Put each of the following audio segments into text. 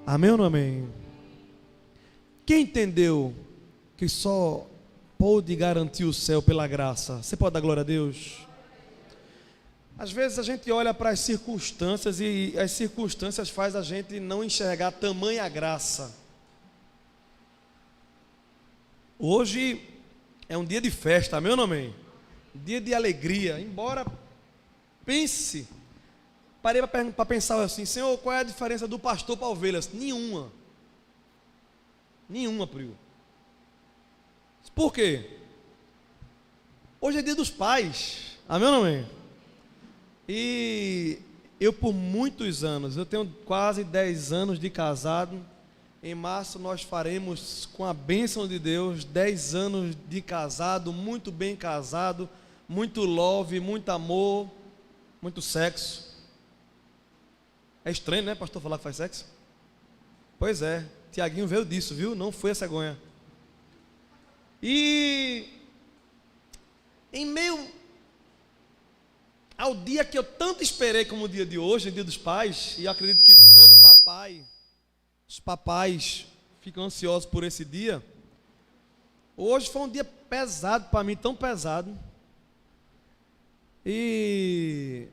Amém ou não amém? Quem entendeu que só pôde garantir o céu pela graça? Você pode dar glória a Deus? Às vezes a gente olha para as circunstâncias e as circunstâncias faz a gente não enxergar tamanha graça. Hoje é um dia de festa, amém ou não amém? Dia de alegria, embora pense, parei para pensar assim, Senhor, qual é a diferença do pastor para ovelhas? Nenhuma, Priu. Por quê? Hoje é dia dos pais, amém ou não amém? E eu por muitos anos, eu tenho quase 10 anos de casado. Em março nós faremos, com a bênção de Deus, 10 anos de casado, muito bem casado, muito love, muito amor, muito sexo. É estranho, né, pastor, falar que faz sexo? Pois é, Tiaguinho veio disso, viu? Não foi a cegonha. E em meio ao dia que eu tanto esperei como o dia de hoje, o dia dos pais, e eu acredito que todo papai, os papais ficam ansiosos por esse dia. Hoje foi um dia pesado para mim, tão pesado. E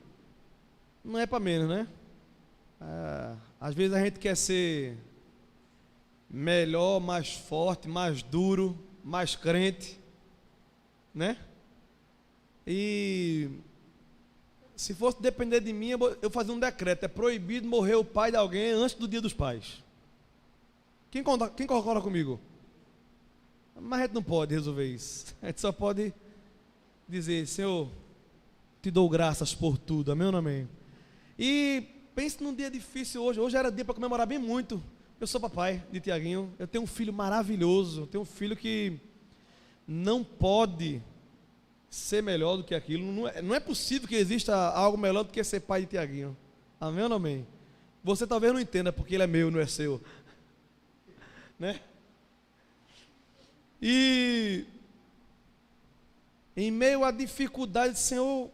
não é para menos, né? Às vezes a gente quer ser melhor, mais forte, mais duro, mais crente, né? E se fosse depender de mim, eu fazia um decreto: é proibido morrer o pai de alguém antes do dia dos pais. Quem concorda comigo? Mas a gente não pode resolver isso. A gente só pode dizer: Senhor, te dou graças por tudo, amém ou não amém? E pense num dia difícil hoje. Hoje era dia para comemorar bem muito. Eu sou papai de Tiaguinho, eu tenho um filho maravilhoso, eu tenho um filho que não pode ser melhor do que aquilo. Não é possível que exista algo melhor do que ser pai de Tiaguinho, amém ou não amém? Você talvez não entenda porque ele é meu, não é seu, né? E em meio à dificuldade, Senhor,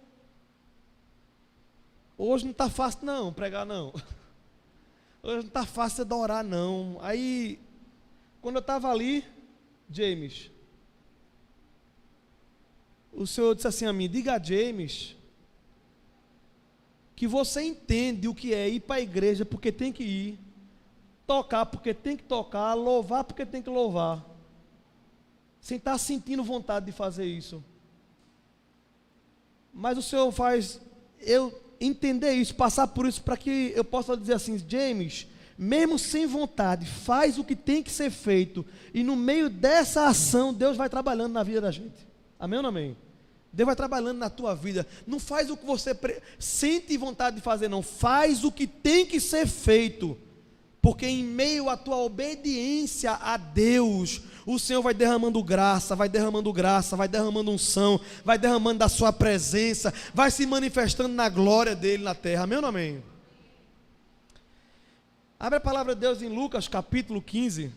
hoje não está fácil não pregar não, hoje não está fácil adorar não. Aí quando eu estava ali, James, o Senhor disse assim a mim: diga a James que você entende o que é ir para a igreja porque tem que ir, tocar porque tem que tocar, louvar porque tem que louvar, sem estar sentindo vontade de fazer isso. Mas o Senhor faz eu entender isso, passar por isso, para que eu possa dizer assim: James, mesmo sem vontade, faz o que tem que ser feito, e no meio dessa ação, Deus vai trabalhando na vida da gente, amém ou não amém? Deus vai trabalhando na tua vida. Não faz o que você sente vontade de fazer, não, faz o que tem que ser feito, porque em meio à tua obediência a Deus, o Senhor vai derramando graça, vai derramando unção, vai derramando da sua presença, vai se manifestando na glória dele na terra, amém ou não amém? Abre a palavra de Deus em Lucas capítulo 15.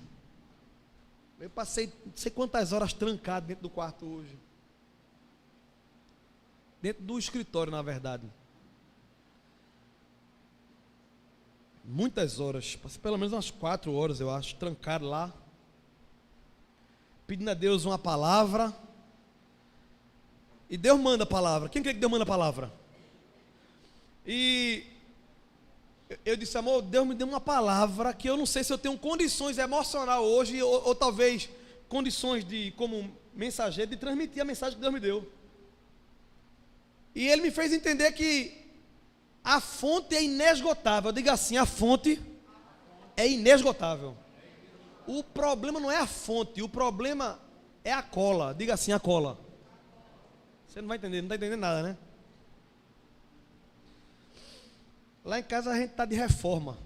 Eu passei não sei quantas horas trancado dentro do quarto hoje, dentro do escritório, na verdade, muitas horas, passei pelo menos umas 4 horas, eu acho, trancado lá, pedindo a Deus uma palavra. E Deus manda a palavra. Quem crê que Deus manda a palavra? E eu disse: amor, Deus me deu uma palavra que eu não sei se eu tenho condições emocionais hoje, ou talvez condições de, como mensageiro, de transmitir a mensagem que Deus me deu. E Ele me fez entender que a fonte é inesgotável. Diga assim: a fonte é inesgotável. O problema não é a fonte, o problema é a cola. Diga assim: a cola. Você não vai entender, não está entendendo nada, né? Lá em casa a gente está de reforma.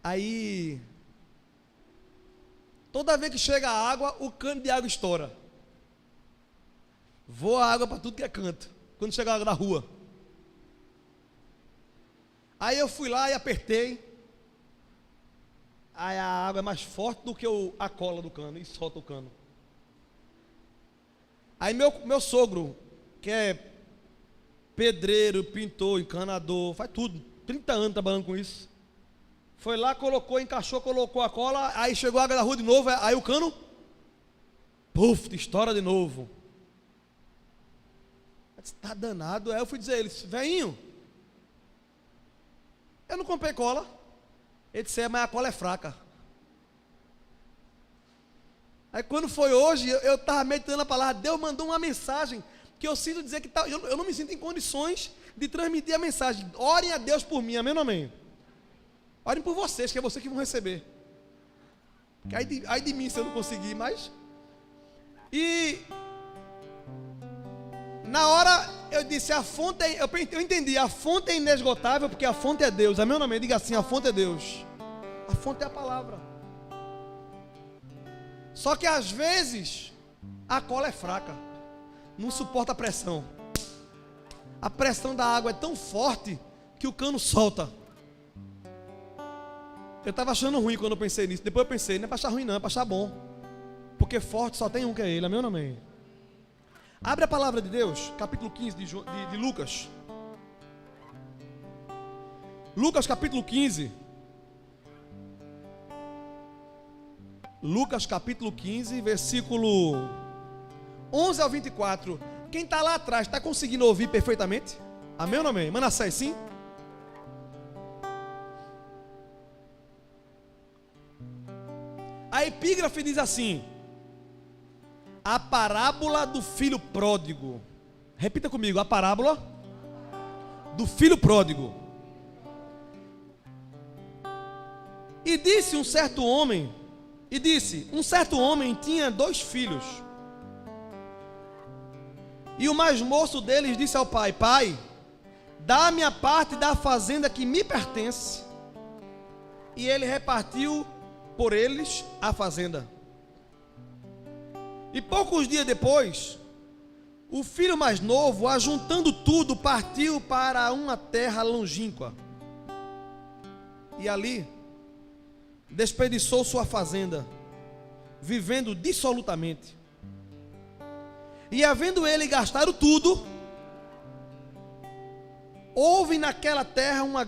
Aí, toda vez que chega a água, o cano de água estoura. Voa água para tudo que é canto, quando chega a água da rua. Aí eu fui lá e apertei. Aí a água é mais forte do que a cola do cano, e solta o cano. Aí meu sogro, que é pedreiro, pintor, encanador, faz tudo, 30 anos trabalhando com isso. Foi lá, colocou, encaixou, colocou a cola, aí chegou a água da rua de novo, aí o cano, puf, estoura de novo. Está danado. Aí eu fui dizer a ele: velhinho, eu não comprei cola. Ele disse: mas a cola é fraca. Aí quando foi hoje, eu estava meditando a palavra, Deus mandou uma mensagem, que eu sinto dizer que eu não me sinto em condições de transmitir a mensagem. Orem a Deus por mim, amém ou amém? Orem por vocês, que é vocês que vão receber. Ai de mim se eu não conseguir, mas... E... na hora eu disse, a fonte é... eu entendi, a fonte é inesgotável, porque a fonte é Deus, amém ou amém? Diga assim, a fonte é Deus. A fonte é a palavra. Só que às vezes, a cola é fraca, não suporta a pressão. A pressão da água é tão forte, que o cano solta. Eu estava achando ruim quando eu pensei nisso. Depois eu pensei, não é para achar ruim não, é para achar bom. Porque forte só tem um, que é ele, amém ou não amém? Abre a palavra de Deus, capítulo 15 de Lucas. Lucas capítulo 15. Lucas capítulo 15, versículo 11 ao 24. Quem está lá atrás, está conseguindo ouvir perfeitamente? Amém ou não amém? Manassés, sim? A epígrafe diz assim: a parábola do filho pródigo. Repita comigo, a parábola do filho pródigo. E disse um certo homem tinha 2 filhos. E o mais moço deles disse ao pai: pai, dá-me a parte da fazenda que me pertence. E ele repartiu por eles a fazenda. E poucos dias depois, o filho mais novo, ajuntando tudo, partiu para uma terra longínqua. E ali desperdiçou sua fazenda, vivendo dissolutamente. E havendo ele gastado tudo, houve naquela terra uma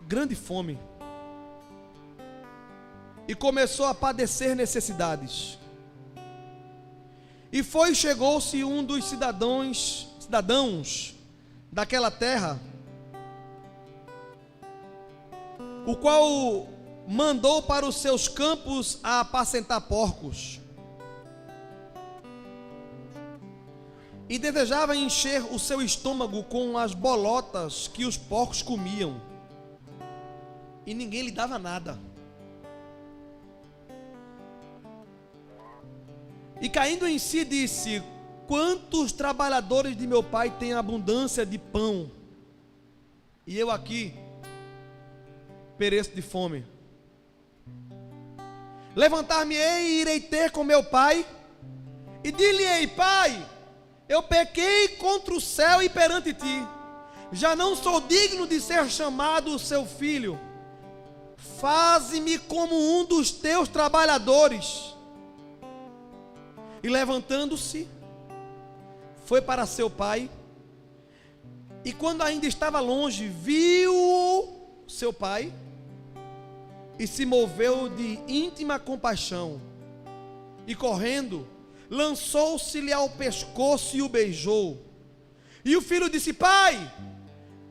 grande fome. E começou a padecer necessidades. E chegou-se um dos cidadãos daquela terra, o qual mandou para os seus campos a apacentar porcos. E desejava encher o seu estômago com as bolotas que os porcos comiam. E ninguém lhe dava nada. E caindo em si disse: quantos trabalhadores de meu pai têm abundância de pão, e eu aqui pereço de fome. Levantar-me-ei e irei ter com meu pai, e dir-lhe-ei: pai, eu pequei contra o céu e perante ti, já não sou digno de ser chamado seu filho. Faze-me como um dos teus trabalhadores. E levantando-se, foi para seu pai, e quando ainda estava longe, viu seu pai, e se moveu de íntima compaixão, e correndo, lançou-se-lhe ao pescoço e o beijou. E o filho disse: pai,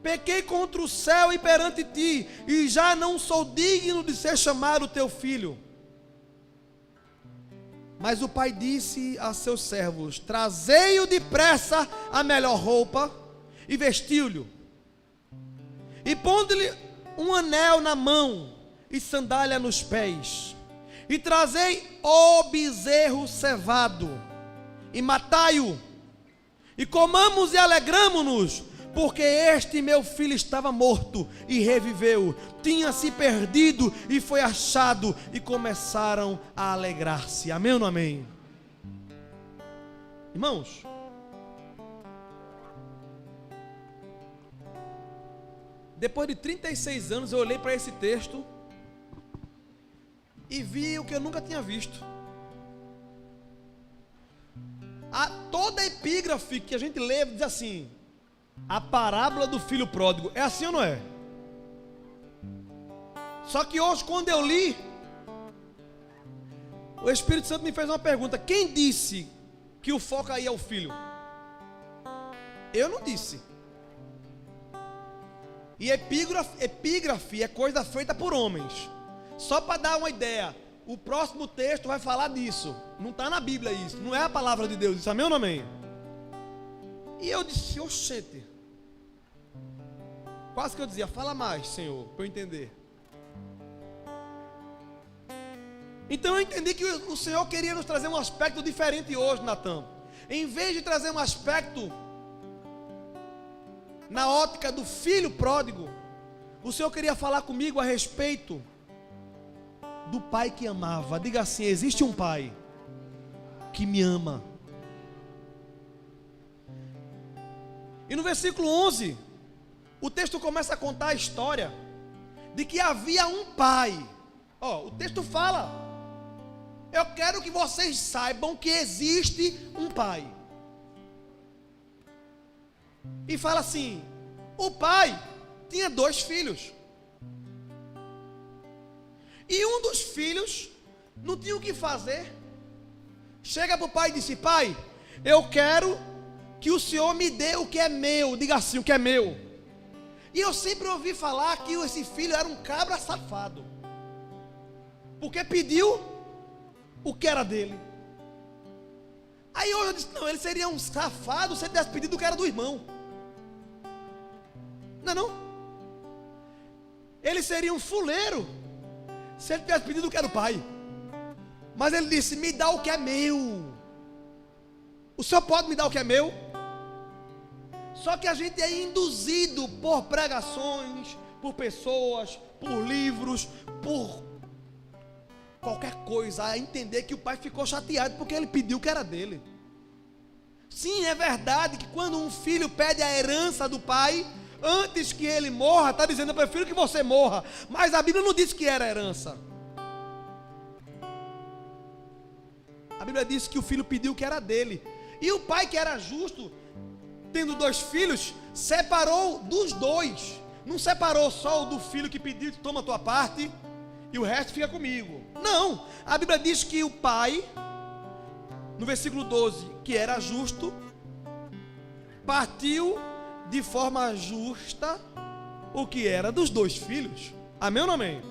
pequei contra o céu e perante ti, e já não sou digno de ser chamado teu filho. Mas o pai disse a seus servos: trazei-o depressa a melhor roupa, e vestiu-lhe, e pondo-lhe um anel na mão, e sandália nos pés, e trazei o bezerro cevado, e matai-o, e comamos e alegramo-nos, porque este meu filho estava morto e reviveu, tinha se perdido e foi achado, e começaram a alegrar-se. Amém ou não amém? Irmãos, depois de 36 anos eu olhei para esse texto e vi o que eu nunca tinha visto. Toda a epígrafe que a gente lê diz assim: a parábola do filho pródigo. É assim ou não é? Só que hoje, quando eu li, o Espírito Santo me fez uma pergunta: quem disse que o foco aí é o filho? Eu não disse. E epígrafe é coisa feita por homens. Só para dar uma ideia, o próximo texto vai falar disso. Não está na Bíblia isso, não é a palavra de Deus, isso, amém ou não amém? E eu disse: oxente. Quase que eu dizia: fala mais, Senhor, para eu entender. Então eu entendi que o Senhor queria nos trazer um aspecto diferente hoje, Natan. Em vez de trazer um aspecto na ótica do filho pródigo, o Senhor queria falar comigo a respeito do pai que amava. Diga assim: existe um pai que me ama. E no versículo 11, o texto começa a contar a história de que havia um pai. O texto fala: eu quero que vocês saibam que existe um pai. E fala assim: o pai tinha 2 filhos. E um dos filhos não tinha o que fazer. Chega para o pai e disse: pai, eu quero que o senhor me dê o que é meu. Diga assim: o que é meu. E eu sempre ouvi falar que esse filho era um cabra safado, porque pediu o que era dele. Aí hoje eu disse: não, ele seria um safado se ele tivesse pedido o que era do irmão. Não. Ele seria um fuleiro se ele tivesse pedido o que era do pai. Mas ele disse: me dá o que é meu. O senhor pode me dar o que é meu? Só que a gente é induzido por pregações, por pessoas, por livros, por qualquer coisa, a entender que o pai ficou chateado porque ele pediu o que era dele. Sim, é verdade que quando um filho pede a herança do pai, antes que ele morra, está dizendo: eu prefiro que você morra. Mas a Bíblia não disse que era herança. A Bíblia disse que o filho pediu o que era dele. E o pai, que era justo, tendo 2 filhos, separou dos 2. Não separou só o do filho que pediu: toma a tua parte e o resto fica comigo. Não, a Bíblia diz que o pai, no versículo 12, que era justo, partiu de forma justa o que era dos 2 filhos. Amém ou não amém?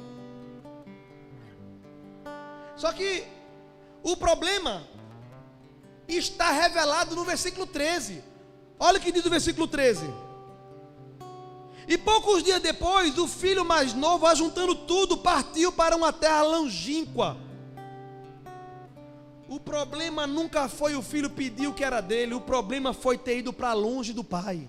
Só que o problema está revelado no versículo 13. Olha o que diz o versículo 13: e poucos dias depois, o filho mais novo, ajuntando tudo, partiu para uma terra longínqua. O problema nunca foi o filho pedir o que era dele. O problema foi ter ido para longe do pai.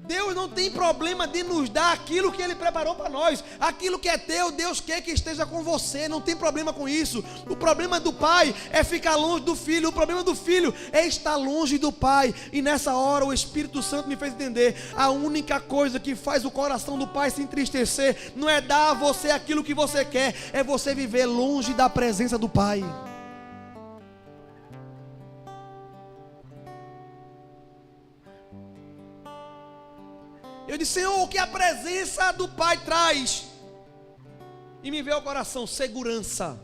Deus não tem problema de nos dar aquilo que Ele preparou para nós. Aquilo que é teu, Deus quer que esteja com você. Não tem problema com isso. O problema do pai é ficar longe do filho. O problema do filho é estar longe do pai. E nessa hora o Espírito Santo me fez entender: a única coisa que faz o coração do pai se entristecer não é dar a você aquilo que você quer, é você viver longe da presença do pai. Eu disse: Senhor, o que a presença do pai traz? E me veio ao coração: segurança.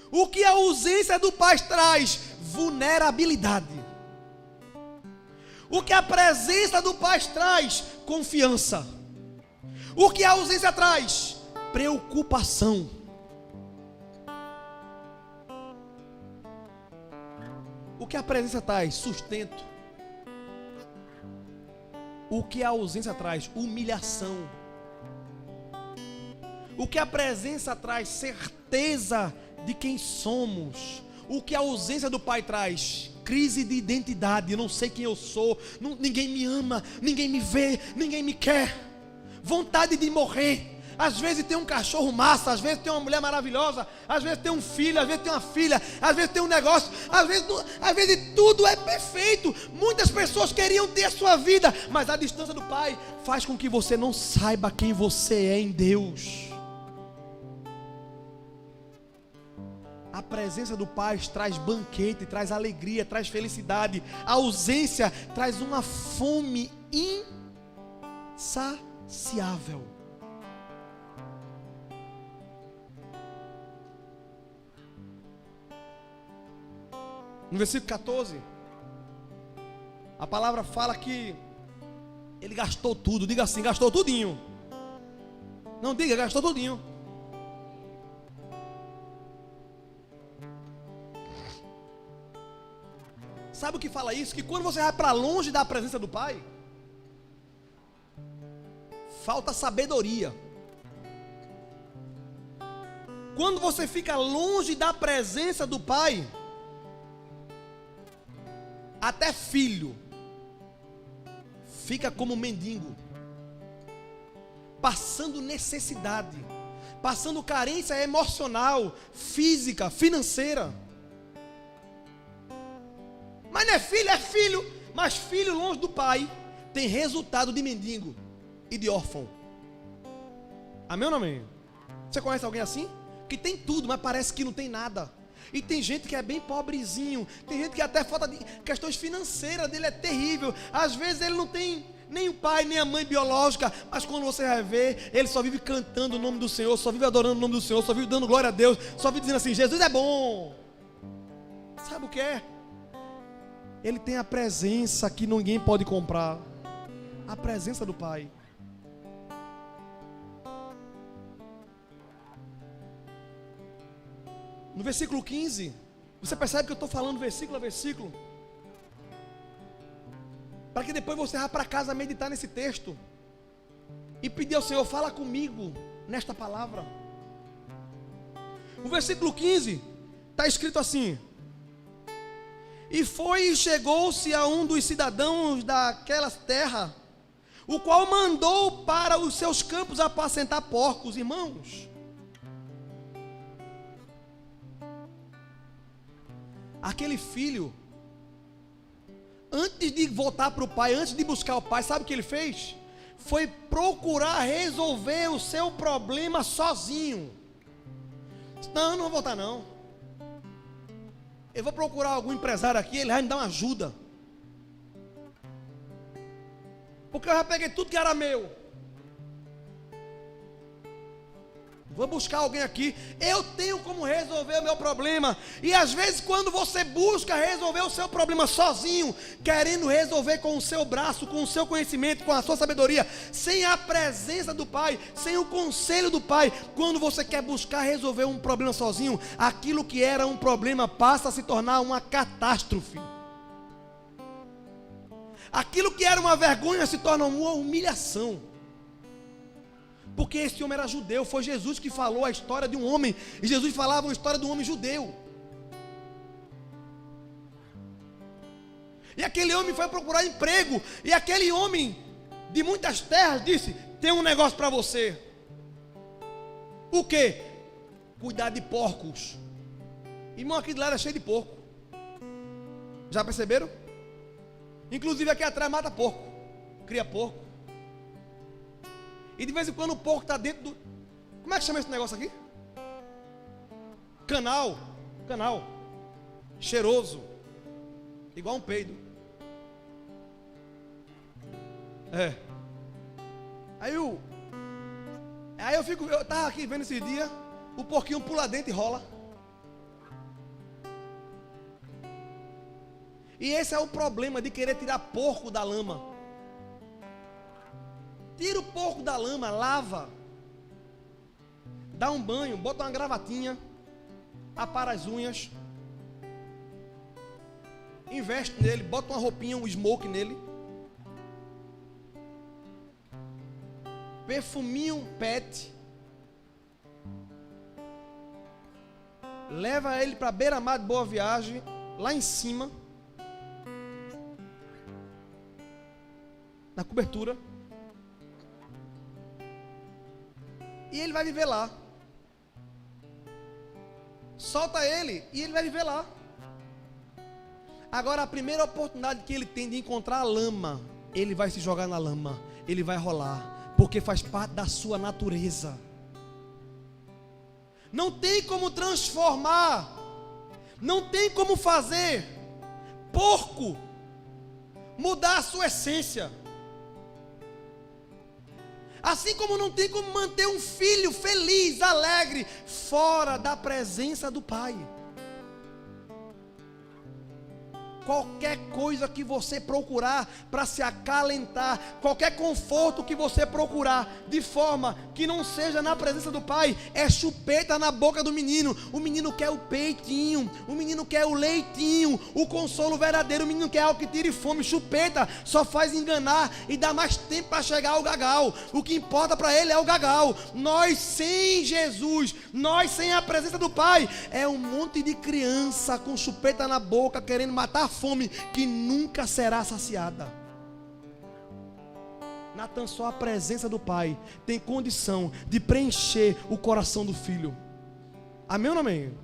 O que a ausência do pai traz? Vulnerabilidade. O que a presença do pai traz? Confiança. O que a ausência traz? Preocupação. O que a presença traz? Sustento. O que a ausência traz? Humilhação. O que a presença traz? Certeza de quem somos. O que a ausência do pai traz? Crise de identidade. Eu não sei quem eu sou. Ninguém me ama. Ninguém me vê. Ninguém me quer. Vontade de morrer. Às vezes tem um cachorro massa, às vezes tem uma mulher maravilhosa, às vezes tem um filho, às vezes tem uma filha, às vezes tem um negócio, às vezes tudo é perfeito. Muitas pessoas queriam ter a sua vida, mas a distância do pai faz com que você não saiba quem você é em Deus. A presença do pai traz banquete, traz alegria, traz felicidade. A ausência traz uma fome insaciável. saciável. No versículo 14, a palavra fala que ele gastou tudo. Diga assim, gastou tudinho. Não diga, gastou tudinho. Sabe o que fala isso? Que quando você vai para longe da presença do Pai, falta sabedoria. Quando você fica longe da presença do Pai, até filho fica como mendigo, passando necessidade, passando carência emocional, física, financeira. Mas não é filho, mas filho longe do pai tem resultado de mendigo e de órfão. Amém ou não amém? Você conhece alguém assim? Que tem tudo, mas parece que não tem nada. E tem gente que é bem pobrezinho, tem gente que até falta de questões financeiras dele é terrível. Às vezes ele não tem nem o pai, nem a mãe biológica, mas quando você vai ver, ele só vive cantando o nome do Senhor, só vive adorando o nome do Senhor, só vive dando glória a Deus, só vive dizendo assim, Jesus é bom. Sabe o que é? Ele tem a presença que ninguém pode comprar. A presença do Pai. No versículo 15, você percebe que eu estou falando versículo a versículo? Para que depois você vá para casa meditar nesse texto. E pedir ao Senhor, fala comigo nesta palavra. No versículo 15, está escrito assim: e foi e chegou-se a um dos cidadãos daquela terra, o qual mandou para os seus campos apacentar porcos. Irmãos, aquele filho, antes de voltar para o pai, antes de buscar o pai, sabe o que ele fez? Foi procurar resolver o seu problema sozinho. Não vou voltar não. Eu vou procurar algum empresário aqui, ele vai me dar uma ajuda. Porque eu já peguei tudo que era meu. Vou buscar alguém aqui. Eu tenho como resolver o meu problema. E às vezes quando você busca resolver o seu problema sozinho, querendo resolver com o seu braço, com o seu conhecimento, com a sua sabedoria, sem a presença do Pai, sem o conselho do Pai, quando você quer buscar resolver um problema sozinho, aquilo que era um problema passa a se tornar uma catástrofe. Aquilo que era uma vergonha se torna uma humilhação. Porque esse homem era judeu, foi Jesus que falou a história de um homem, e Jesus falava a história de um homem judeu. E aquele homem foi procurar emprego, e aquele homem de muitas terras disse: tem um negócio para você. O quê? Cuidar de porcos. Irmão, aqui de lá era cheio de porco. Já perceberam? Inclusive aqui atrás mata porco, cria porco. E de vez em quando o porco está dentro do... Como é que chama esse negócio aqui? Canal. Cheiroso. Igual um peido. Aí eu estava aqui vendo esse dia, o porquinho pula dentro e rola. E esse é o problema de querer tirar porco da lama. Tira o porco da lama, lava, dá um banho, bota uma gravatinha, apara as unhas, investe nele, bota uma roupinha, um smoke nele, perfuminho pet, leva ele para beira-mar de Boa Viagem, lá em cima, na cobertura, e ele vai viver lá. Solta ele e ele vai viver lá. Agora a primeira oportunidade que ele tem de encontrar a lama, ele vai se jogar na lama, ele vai rolar, porque faz parte da sua natureza. Não tem como transformar, não tem como fazer porco mudar a sua essência. Assim como não tem como manter um filho feliz, alegre, fora da presença do pai. Qualquer coisa que você procurar para se acalentar, qualquer conforto que você procurar, de forma que não seja na presença do pai, é chupeta na boca do menino. O menino quer o peitinho, o menino quer o leitinho, o consolo verdadeiro. O menino quer algo que tire fome. Chupeta só faz enganar e dá mais tempo para chegar ao gagal. O que importa para ele é o gagal. Nós sem Jesus, nós sem a presença do pai, é um monte de criança com chupeta na boca, querendo matar fome que nunca será saciada. Natan, só a presença do pai tem condição de preencher o coração do filho. Amém ou não amém?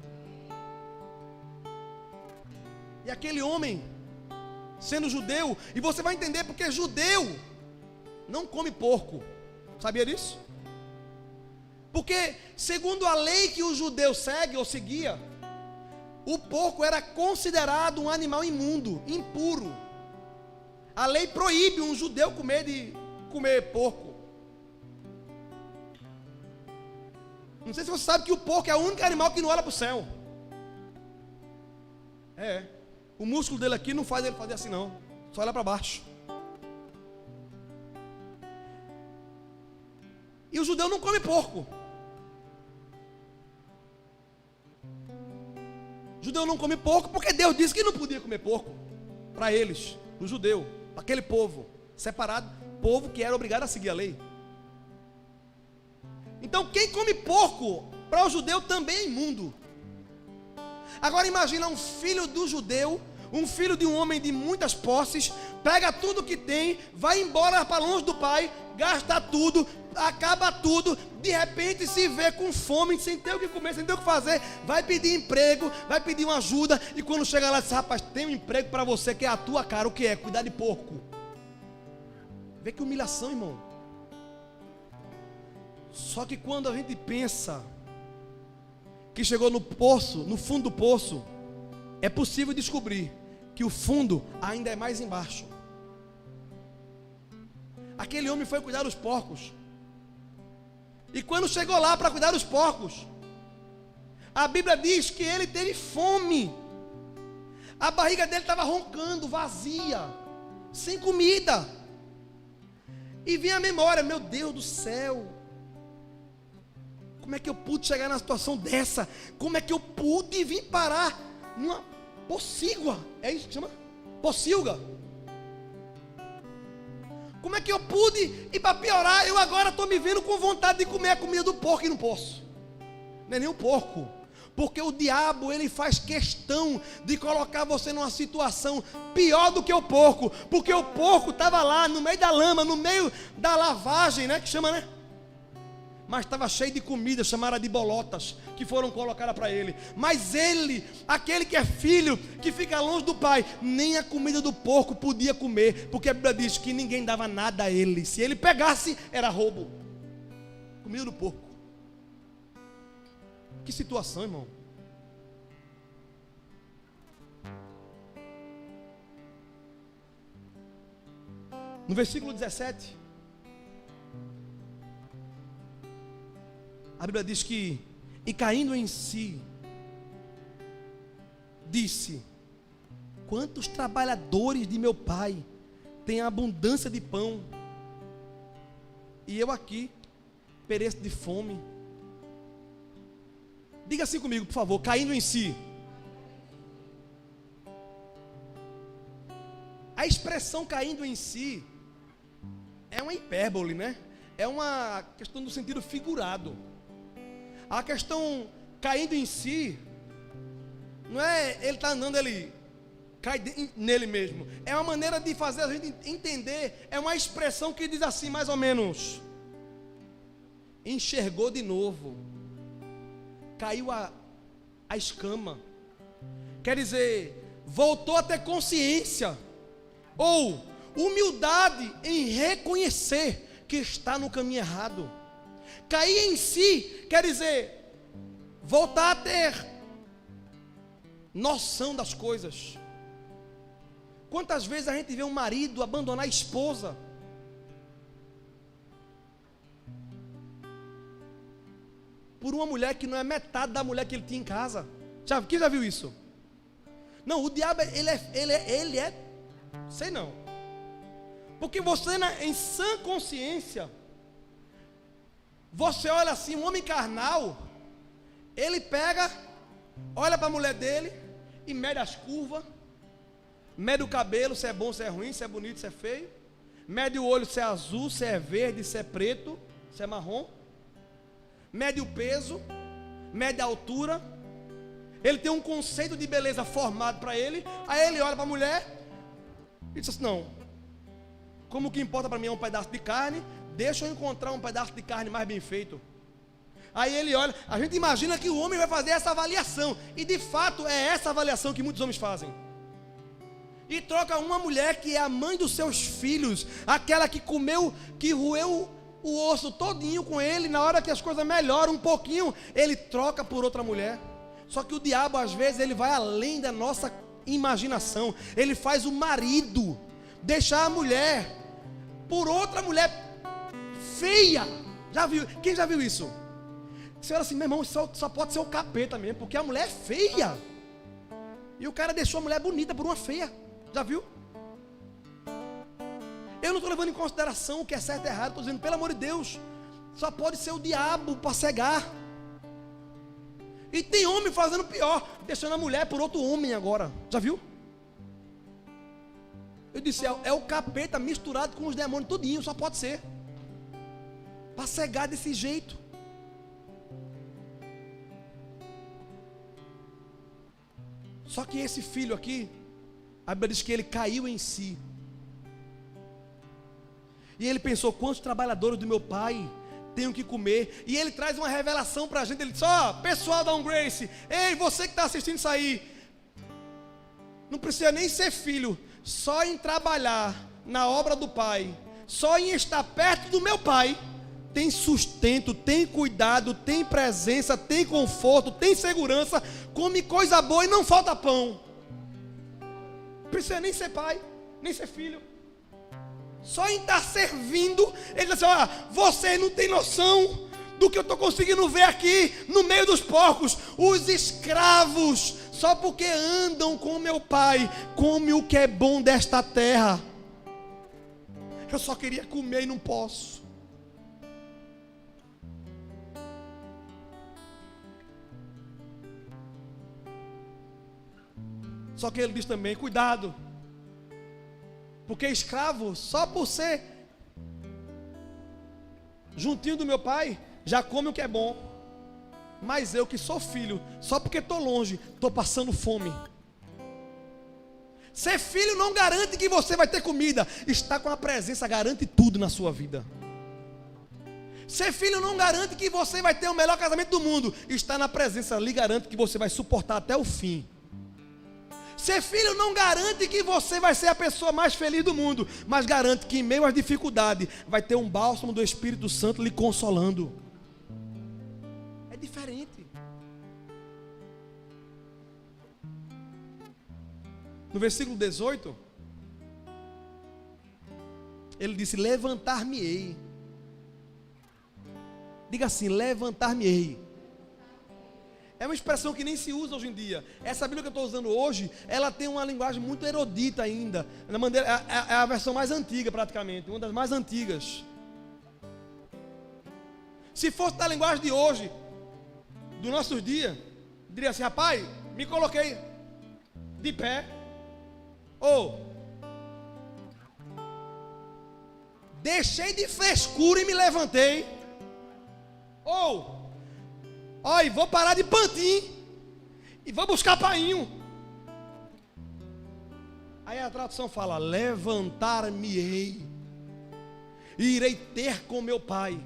E aquele homem, sendo judeu, e você vai entender porque judeu não come porco. Sabia disso? Porque segundo a lei que o judeu segue ou seguia, o porco era considerado um animal imundo, impuro. A lei proíbe um judeu comer porco. Não sei se você sabe que o porco é o único animal que não olha para o céu. O músculo dele aqui não faz ele fazer assim não, só olha para baixo. E o judeu não come porco. O judeu não come porco porque Deus disse que não podia comer porco. Para eles, o judeu, para aquele povo separado, povo que era obrigado a seguir a lei. Então quem come porco, para o judeu também é imundo. Agora imagina um filho do judeu, um filho de um homem de muitas posses, pega tudo que tem, vai embora para longe do pai, gasta tudo, acaba tudo, de repente se vê com fome, sem ter o que comer, sem ter o que fazer, vai pedir emprego, vai pedir uma ajuda, e quando chega lá diz: rapaz, tem um emprego para você que é a tua cara. O que é? Cuidar de porco. Vê que humilhação, irmão. Só que quando a gente pensa que chegou no poço, no fundo do poço, é possível descobrir que o fundo ainda é mais embaixo. Aquele homem foi cuidar dos porcos. E quando chegou lá para cuidar dos porcos, a Bíblia diz que ele teve fome. A barriga dele estava roncando, vazia, sem comida. E vinha a memória: meu Deus do céu, como é que eu pude chegar na situação dessa? Como é que eu pude vir parar numa pocígua? É isso que chama? Pocilga. Como é que eu pude? E para piorar, eu agora estou me vendo com vontade de comer a comida do porco e não posso. Não é nem o porco. Porque o diabo, ele faz questão de colocar você numa situação pior do que o porco. Porque o porco estava lá no meio da lama, no meio da lavagem, né? Que chama, né? Mas estava cheio de comida, chamaram de bolotas, que foram colocadas para ele. Mas ele, aquele que é filho, que fica longe do pai, nem a comida do porco podia comer, porque a Bíblia diz que ninguém dava nada a ele. Se ele pegasse, era roubo. Comida do porco. Que situação, irmão. No versículo 17, a Bíblia diz que: e caindo em si, disse: quantos trabalhadores de meu pai têm abundância de pão, e eu aqui pereço de fome. Diga assim comigo, por favor: caindo em si. A expressão caindo em si é uma hipérbole, né? É uma questão do sentido figurado. A questão caindo em si não é ele está andando, ele cai nele mesmo. É uma maneira de fazer a gente entender. É uma expressão que diz assim, mais ou menos: enxergou de novo, caiu a escama. Quer dizer, voltou a ter consciência, ou humildade em reconhecer que está no caminho errado. Cair em si quer dizer voltar a ter noção das coisas. Quantas vezes a gente vê um marido abandonar a esposa por uma mulher que não é metade da mulher que ele tinha em casa. Quem já viu isso? Não, o diabo, ele é, sei não. Porque você, em sã consciência, você olha assim, um homem carnal, ele pega, olha para a mulher dele e mede as curvas, mede o cabelo, se é bom, se é ruim, se é bonito, se é feio, mede o olho, se é azul, se é verde, se é preto, se é marrom, mede o peso, mede a altura. Ele tem um conceito de beleza formado para ele. Aí ele olha para a mulher e diz assim: não, como o que importa para mim é um pedaço de carne, deixa eu encontrar um pedaço de carne mais bem feito. Aí ele olha, a gente imagina que o homem vai fazer essa avaliação, e de fato é essa avaliação que muitos homens fazem. E troca uma mulher que é a mãe dos seus filhos, aquela que comeu, que roeu o osso todinho com ele, na hora que as coisas melhoram um pouquinho, ele troca por outra mulher. Só que o diabo, às vezes, ele vai além da nossa imaginação. Ele faz o marido deixar a mulher por outra mulher feia. Já viu? Quem já viu isso? Você olha assim: meu irmão, só pode ser o capeta mesmo, porque a mulher é feia. E o cara deixou a mulher bonita por uma feia. Já viu? Eu não estou levando em consideração o que é certo e errado. Estou dizendo, pelo amor de Deus, só pode ser o diabo para cegar. E tem homem fazendo pior, deixando a mulher por outro homem agora. Já viu? Eu disse, é o capeta misturado com os demônios tudinho, só pode ser. Para cegar desse jeito. Só que esse filho aqui, a Bíblia diz que ele caiu em si. E ele pensou: quantos trabalhadores do meu pai tenho que comer? E ele traz uma revelação para a gente. Ele diz: ó, pessoal da Grace, ei, você que está assistindo isso aí, não precisa nem ser filho, só em trabalhar na obra do pai, só em estar perto do meu pai, tem sustento, tem cuidado, tem presença, tem conforto, tem segurança, come coisa boa e não falta pão. Não precisa nem ser pai, nem ser filho. Só em estar servindo, ele diz assim: ó, você não tem noção do que eu estou conseguindo ver aqui no meio dos porcos. Os escravos, só porque andam com meu pai, come o que é bom desta terra. Eu só queria comer e não posso. Só que ele diz também: cuidado, porque escravo, só por ser juntinho do meu pai, já come o que é bom. Mas eu que sou filho, só porque estou longe, estou passando fome. Ser filho não garante que você vai ter comida. Estar com a presença garante tudo na sua vida. Ser filho não garante que você vai ter o melhor casamento do mundo. Estar na presença lhe garante que você vai suportar até o fim. Ser filho não garante que você vai ser a pessoa mais feliz do mundo, mas garante que em meio às dificuldades vai ter um bálsamo do Espírito Santo lhe consolando. É diferente. No versículo 18, ele disse: levantar-me-ei. Diga assim: levantar-me-ei. É uma expressão que nem se usa hoje em dia. Essa Bíblia que eu estou usando hoje, ela tem uma linguagem muito erudita ainda. É a versão mais antiga praticamente, uma das mais antigas. Se fosse da linguagem de hoje, dos nossos dias, diria assim: rapaz, me coloquei de pé. Ou deixei de frescura e me levantei. Ou olha, vou parar de pantim e vou buscar painho. Aí a tradução fala: levantar-me-ei e irei ter com meu pai.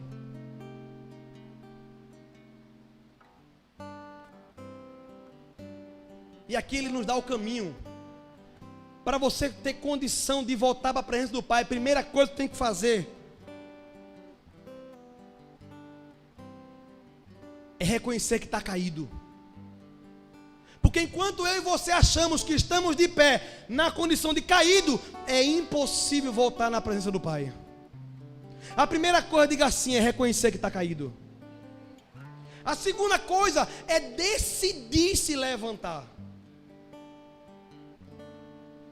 E aqui ele nos dá o caminho. Para você ter condição de voltar para a presença do pai, a primeira coisa que tem que fazer é reconhecer que está caído. Porque enquanto eu e você achamos que estamos de pé na condição de caído, é impossível voltar na presença do Pai. A primeira coisa, diga assim, é reconhecer que está caído. A segunda coisa é decidir se levantar.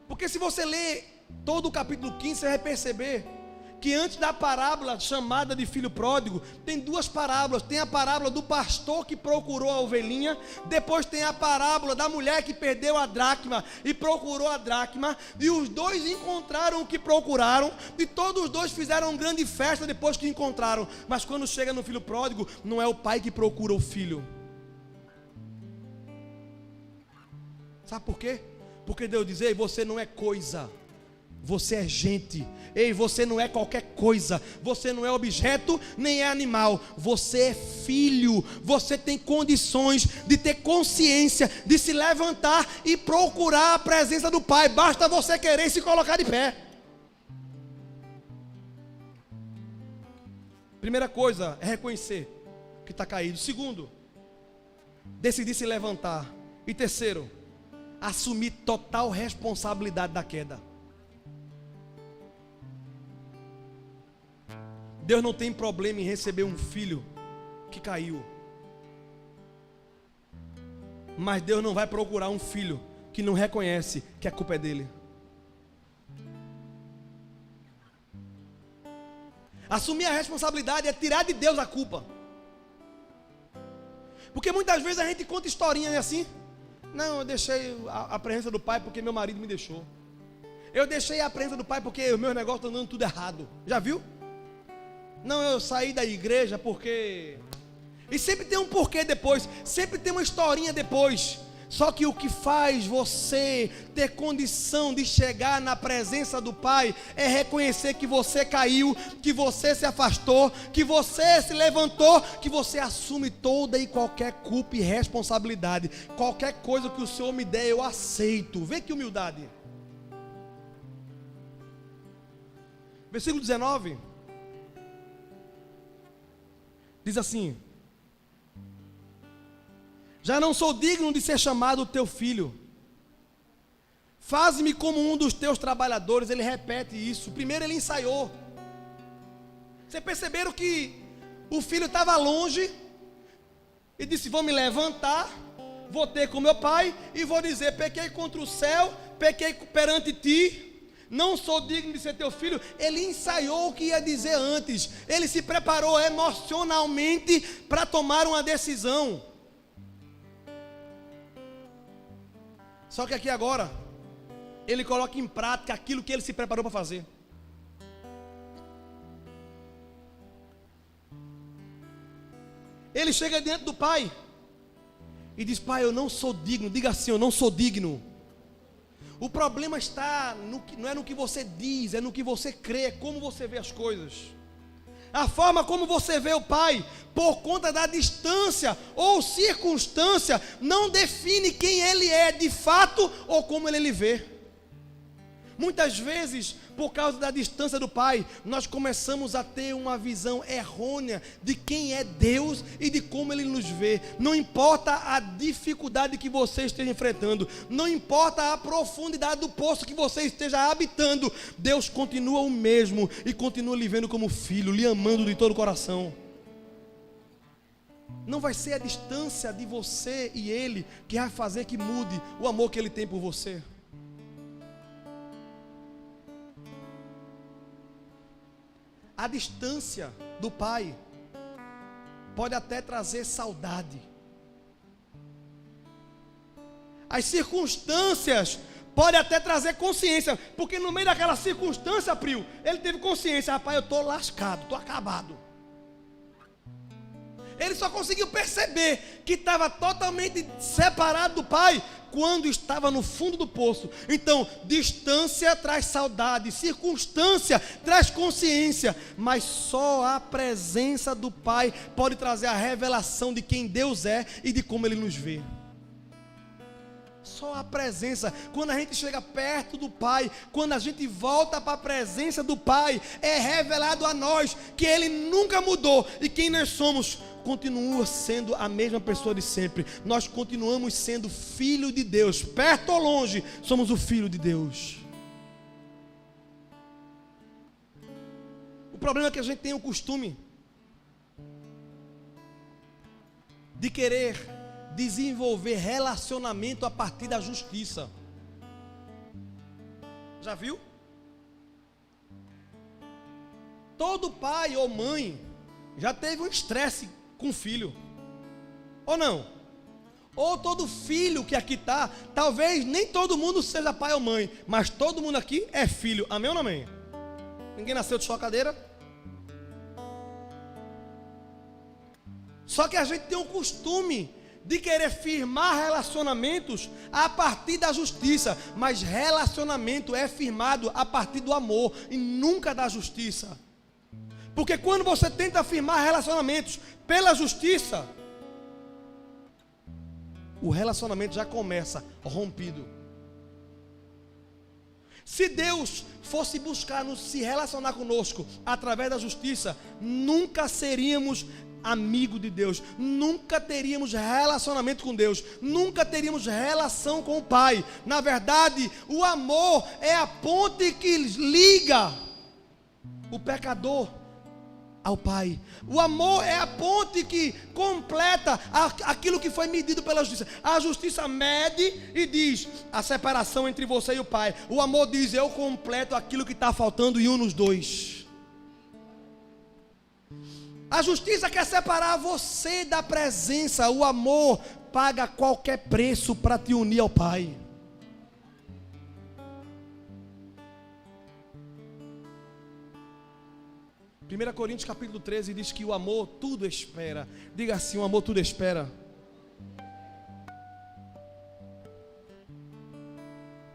Porque se você ler todo o capítulo 15, você vai perceber que antes da parábola chamada de filho pródigo, tem duas parábolas. Tem a parábola do pastor que procurou a ovelhinha, depois tem a parábola da mulher que perdeu a dracma e procurou a dracma, e os dois encontraram o que procuraram, e todos os dois fizeram uma grande festa depois que encontraram. Mas quando chega no filho pródigo, não é o pai que procura o filho. Sabe por quê? Porque Deus diz: ei, você não é coisa, você é gente. Ei, você não é qualquer coisa, você não é objeto, nem é animal, você é filho. Você tem condições de ter consciência, de se levantar e procurar a presença do Pai. Basta você querer se colocar de pé. Primeira coisa é reconhecer que está caído. Segundo, decidir se levantar. E terceiro, assumir total responsabilidade da queda. Deus não tem problema em receber um filho que caiu, mas Deus não vai procurar um filho que não reconhece que a culpa é dele. Assumir a responsabilidade é tirar de Deus a culpa. Porque muitas vezes a gente conta historinha assim: não, eu deixei a presença do pai porque meu marido me deixou. Eu deixei a presença do pai porque os meus negócios estão dando tudo errado. Já viu? Não, eu saí da igreja porque... E sempre tem um porquê depois, sempre tem uma historinha depois. Só que o que faz você ter condição de chegar na presença do Pai é reconhecer que você caiu, que você se afastou, que você se levantou, que você assume toda e qualquer culpa e responsabilidade. Qualquer coisa que o Senhor me der, eu aceito. Vê que humildade. Versículo 19 diz assim: já não sou digno de ser chamado teu filho, faz-me como um dos teus trabalhadores. Ele repete isso. Primeiro ele ensaiou. Vocês perceberam que o filho estava longe e disse: vou me levantar, vou ter com meu pai e vou dizer: pequei contra o céu, pequei perante ti, não sou digno de ser teu filho. Ele ensaiou o que ia dizer antes. Ele se preparou emocionalmente para tomar uma decisão. Só que aqui agora, ele coloca em prática aquilo que ele se preparou para fazer. Ele chega diante do pai e diz: pai, eu não sou digno. Diga assim: eu não sou digno. O problema está não é no que você diz, é no que você crê, é como você vê as coisas. A forma como você vê o Pai, por conta da distância ou circunstância, não define quem Ele é de fato ou como Ele lhe vê. Muitas vezes, por causa da distância do Pai, nós começamos a ter uma visão errônea de quem é Deus e de como Ele nos vê. Não importa a dificuldade que você esteja enfrentando, não importa a profundidade do poço que você esteja habitando, Deus continua o mesmo e continua lhe vendo como filho, lhe amando de todo o coração. Não vai ser a distância de você e Ele que vai fazer que mude o amor que Ele tem por você. A distância do Pai pode até trazer saudade. As circunstâncias podem até trazer consciência, porque no meio daquela circunstância, Prio, ele teve consciência: rapaz, eu estou lascado, estou acabado. Ele só conseguiu perceber que estava totalmente separado do Pai quando estava no fundo do poço. Então, distância traz saudade, circunstância traz consciência, mas só a presença do Pai pode trazer a revelação de quem Deus é e de como Ele nos vê. Só a presença. Quando a gente chega perto do Pai, quando a gente volta para a presença do Pai, é revelado a nós que Ele nunca mudou e quem nós somos continua sendo a mesma pessoa de sempre. Nós continuamos sendo filho de Deus, perto ou longe, somos o filho de Deus. O problema é que a gente tem o costume de querer desenvolver relacionamento a partir da justiça. Já viu? Todo pai ou mãe já teve um estresse com o filho, ou não? Ou todo filho que aqui está, talvez nem todo mundo seja pai ou mãe, mas todo mundo aqui é filho, amém ou não amém? Ninguém nasceu de chocadeira? Só que a gente tem o costume de querer firmar relacionamentos a partir da justiça, mas relacionamento é firmado a partir do amor e nunca da justiça. Porque quando você tenta firmar relacionamentos pela justiça, o relacionamento já começa rompido. Se Deus fosse buscar se relacionar conosco através da justiça, nunca seríamos amigo de Deus, nunca teríamos relacionamento com Deus, nunca teríamos relação com o Pai. Na verdade, o amor é a ponte que liga o pecador ao Pai. O amor é a ponte que completa aquilo que foi medido pela justiça. A justiça mede e diz a separação entre você e o Pai. O amor diz: eu completo aquilo que está faltando e uno os dois. A justiça quer separar você da presença. O amor paga qualquer preço para te unir ao Pai. Primeira Coríntios capítulo 13 diz que o amor tudo espera. Diga assim: o amor tudo espera.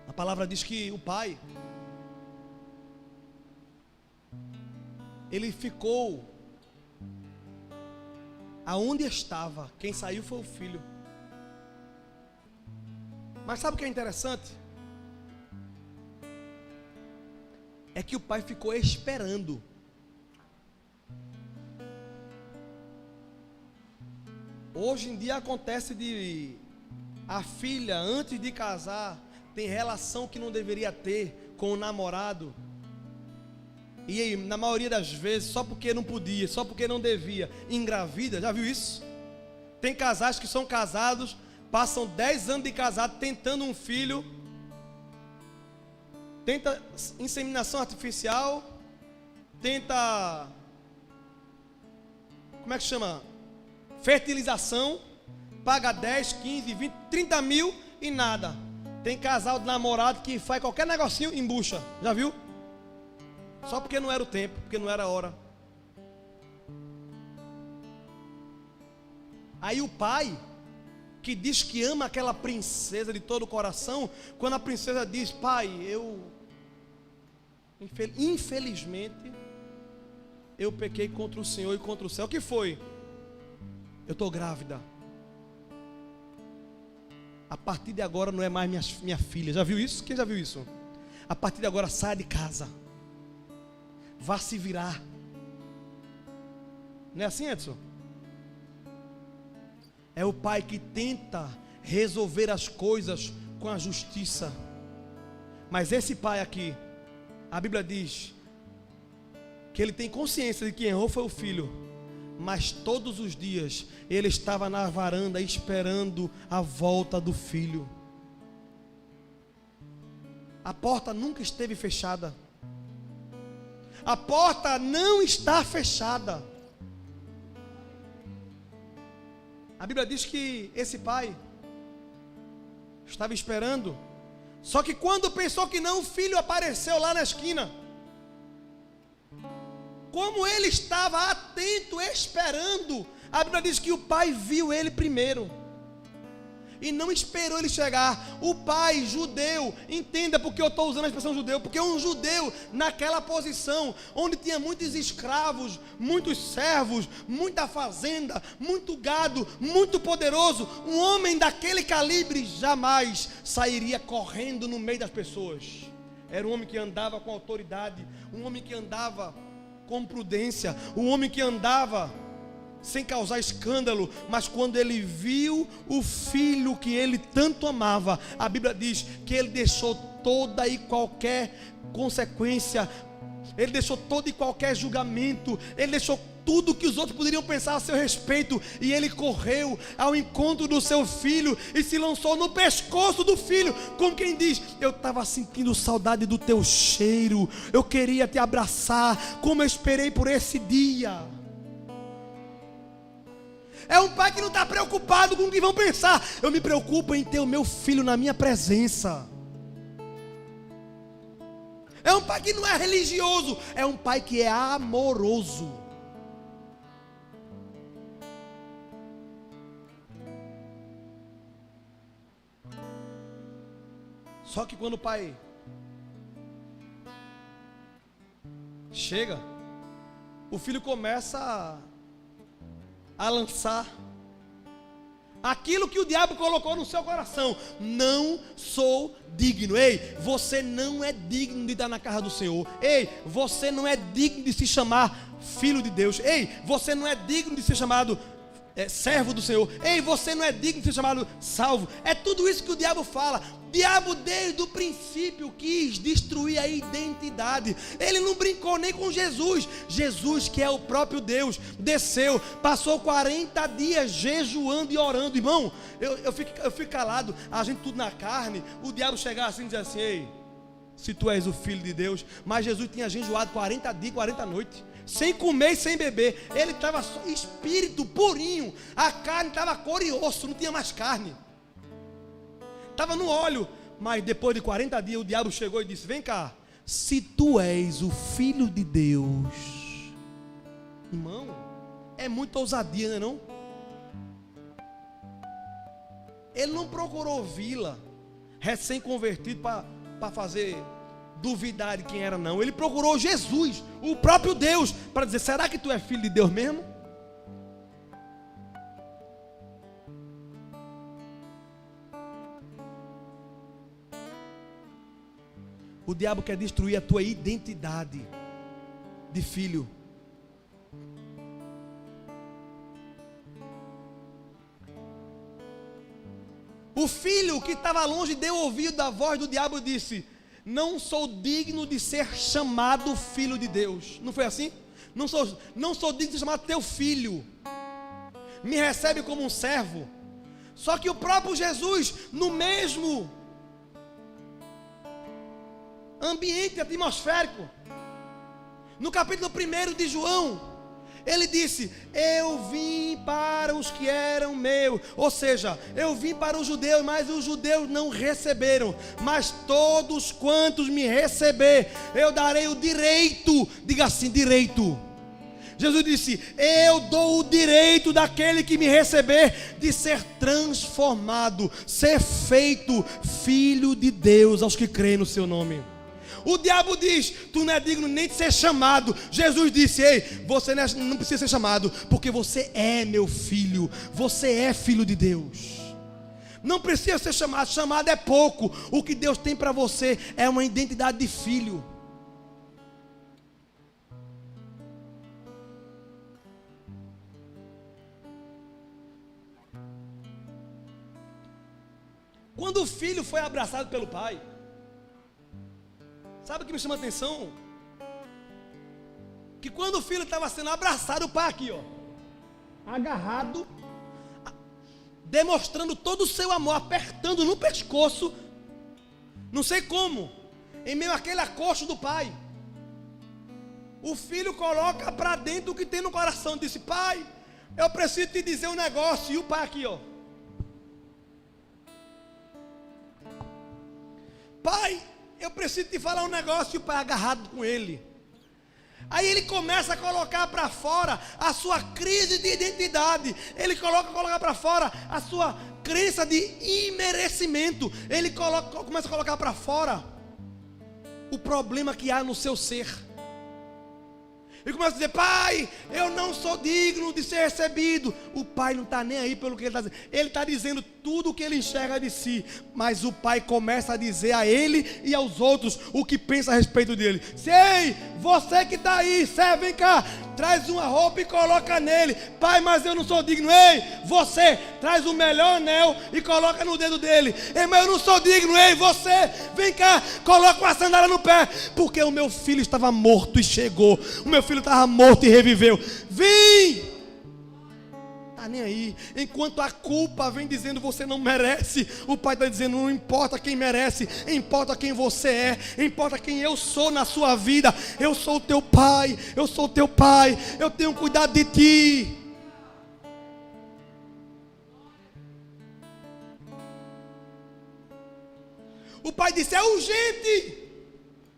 A palavra diz que o Pai, ele ficou aonde estava. Quem saiu foi o Filho. Mas sabe o que é interessante? É que o Pai ficou esperando. Hoje em dia acontece de a filha, antes de casar, tem relação que não deveria ter com o namorado. E aí, na maioria das vezes, só porque não podia, só porque não devia, engravida. Já viu isso? Tem casais que são casados, passam 10 anos de casado tentando um filho, tenta inseminação artificial, tenta, como é que chama? Fertilização, paga 10, 15, 20, 30 mil e nada. Tem casal de namorado que faz qualquer negocinho e embucha. Já viu? Só porque não era o tempo, porque não era a hora. Aí o pai, que diz que ama aquela princesa de todo o coração, quando a princesa diz: pai, infelizmente, eu pequei contra o Senhor e contra o céu. O que foi? Eu estou grávida. A partir de agora não é mais minha filha. Já viu isso? Quem já viu isso? A partir de agora saia de casa. Vá se virar. Não é assim, Edson? É o pai que tenta resolver as coisas com a justiça. Mas esse pai aqui, a Bíblia diz que ele tem consciência de que errou foi o filho. Mas todos os dias ele estava na varanda esperando a volta do filho. A porta nunca esteve fechada. A porta não está fechada. A Bíblia diz que esse pai estava esperando. Só que quando pensou que não, o filho apareceu lá na esquina. Como ele estava atento, esperando, a Bíblia diz que o pai viu ele primeiro e não esperou ele chegar. O pai judeu, entenda porque eu estou usando a expressão judeu, porque um judeu naquela posição, onde tinha muitos escravos, muitos servos, muita fazenda, muito gado, muito poderoso, um homem daquele calibre jamais sairia correndo no meio das pessoas. Era um homem que andava com autoridade, um homem que andava com prudência, um homem que andava sem causar escândalo. Mas quando ele viu o filho que ele tanto amava, a Bíblia diz que ele deixou toda e qualquer consequência, ele deixou todo e qualquer julgamento, ele deixou tudo que os outros poderiam pensar a seu respeito, e ele correu ao encontro do seu filho e se lançou no pescoço do filho, como quem diz: eu estava sentindo saudade do teu cheiro, eu queria te abraçar, como eu esperei por esse dia. É um pai que não está preocupado com o que vão pensar. Eu me preocupo em ter o meu filho na minha presença. É um pai que não é religioso, é um pai que é amoroso. Só que quando o pai chega, o filho começa a lançar aquilo que o diabo colocou no seu coração: não sou digno. Ei, você não é digno de estar na casa do Senhor. Ei, você não é digno de se chamar filho de Deus. Ei, você não é digno de ser chamado servo do Senhor. Ei, você não é digno de ser chamado salvo. É tudo isso que o diabo fala. O diabo desde o princípio quis destruir a identidade. Ele não brincou nem com Jesus. Jesus, que é o próprio Deus, desceu, passou 40 dias jejuando e orando. Irmão, eu fico calado. A gente tudo na carne. O diabo chegar assim e dizer assim: ei, se tu és o filho de Deus. Mas Jesus tinha jejuado 40 dias, 40 noites, sem comer e sem beber. Ele estava espírito purinho. A carne estava cor e osso, não tinha mais carne, estava no óleo. Mas depois de 40 dias o diabo chegou e disse: vem cá, se tu és o filho de Deus. Irmão, é muita ousadia, não é não? Ele não procurou Vila, recém-convertido, para fazer duvidar de quem era, não. Ele procurou Jesus, o próprio Deus, para dizer: será que tu é filho de Deus mesmo? O diabo quer destruir a tua identidade de filho. O filho que estava longe deu ouvido da voz do diabo e disse: não sou digno de ser chamado filho de Deus. Não foi assim? Não sou digno de ser chamado teu filho. Me recebe como um servo. Só que o próprio Jesus, no mesmo ambiente atmosférico, no capítulo 1 de João, ele disse: eu vim para os que eram meus. Ou seja, eu vim para os judeus, mas os judeus não receberam. Mas todos quantos me receber, eu darei o direito. Diga assim: direito. Jesus disse: eu dou o direito daquele que me receber de ser transformado, ser feito filho de Deus aos que creem no seu nome. O diabo diz: tu não é digno nem de ser chamado. Jesus disse: ei, você não precisa ser chamado, porque você é meu filho. Você é filho de Deus. Não precisa ser chamado. Chamado é pouco. O que Deus tem para você é uma identidade de filho. Quando o filho foi abraçado pelo pai, sabe o que me chama a atenção? Que quando o filho estava sendo abraçado, o pai aqui, ó, agarrado, demonstrando todo o seu amor, apertando no pescoço, não sei como, em meio àquele acocho do pai, o filho coloca para dentro o que tem no coração. Disse: pai, eu preciso te dizer um negócio. E o pai aqui, ó: pai, eu preciso te falar um negócio. E o pai agarrado com ele. Aí ele começa a colocar para fora a sua crise de identidade. Ele coloca para fora a sua crença de imerecimento. Ele começa a colocar para fora o problema que há no seu ser. Ele começa a dizer: pai, eu não sou digno de ser recebido. O pai não está nem aí pelo que ele está dizendo. Ele está dizendo tudo o que ele enxerga de si. Mas o pai começa a dizer a ele e aos outros o que pensa a respeito dele. Ei, você que está aí, serve, vem cá. traz uma roupa e coloca nele. Pai, mas eu não sou digno. Ei, você traz o melhor anel e coloca no dedo dele. Ei, mas eu não sou digno. Ei, você, vem cá, coloca uma sandália no pé, porque o meu filho estava morto e chegou. O meu filho estava morto e reviveu. Vem! Está nem aí. Enquanto a culpa vem dizendo você não merece, o Pai está dizendo não importa quem merece, importa quem você é, importa quem eu sou na sua vida. Eu sou o teu Pai, eu sou o teu Pai, eu tenho cuidado de ti. O Pai disse, é urgente.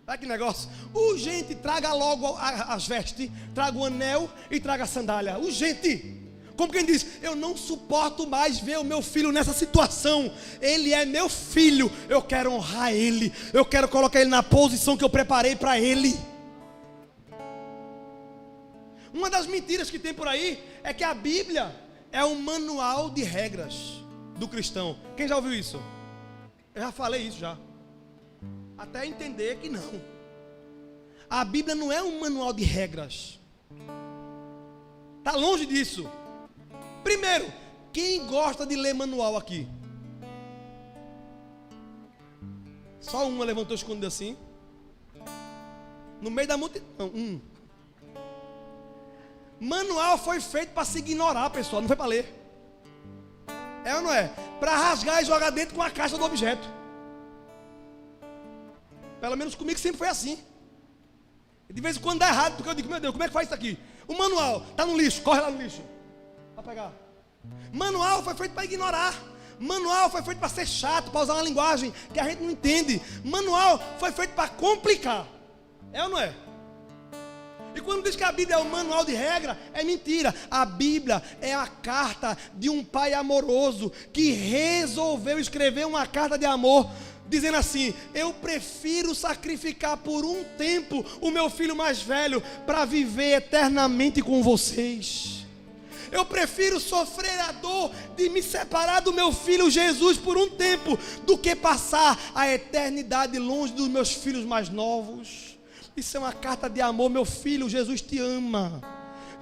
Olha que negócio, urgente, traga logo as vestes, traga o anel e traga a sandália, urgente. Como quem diz, eu não suporto mais ver o meu filho nessa situação. Ele é meu filho, eu quero honrar ele, eu quero colocar ele na posição que eu preparei para ele. Uma das mentiras que tem por aí é que a Bíblia é um manual de regras do cristão. Quem já ouviu isso? Eu já falei isso já, até entender que não. A Bíblia não é um manual de regras, está longe disso. Primeiro, quem gosta de ler manual aqui? Só uma levantou escondido assim. No meio da multidão, Manual foi feito para se ignorar, pessoal, não foi para ler. É ou não é? Para rasgar e jogar dentro com a caixa do objeto. Pelo menos comigo sempre foi assim. De vez em quando dá errado, porque eu digo, meu Deus, como é que faz isso aqui? O manual está no lixo, corre lá no lixo para pegar. Manual foi feito para ignorar. Manual foi feito para ser chato, para usar uma linguagem que a gente não entende. Manual foi feito para complicar. É ou não é? E quando diz que a Bíblia é um manual de regra, é mentira. A Bíblia é a carta de um pai amoroso que resolveu escrever uma carta de amor, dizendo assim, eu prefiro sacrificar por um tempo o meu filho mais velho para viver eternamente com vocês. Eu prefiro sofrer a dor de me separar do meu filho Jesus por um tempo, do que passar a eternidade longe dos meus filhos mais novos. Isso é uma carta de amor, meu filho, Jesus te ama.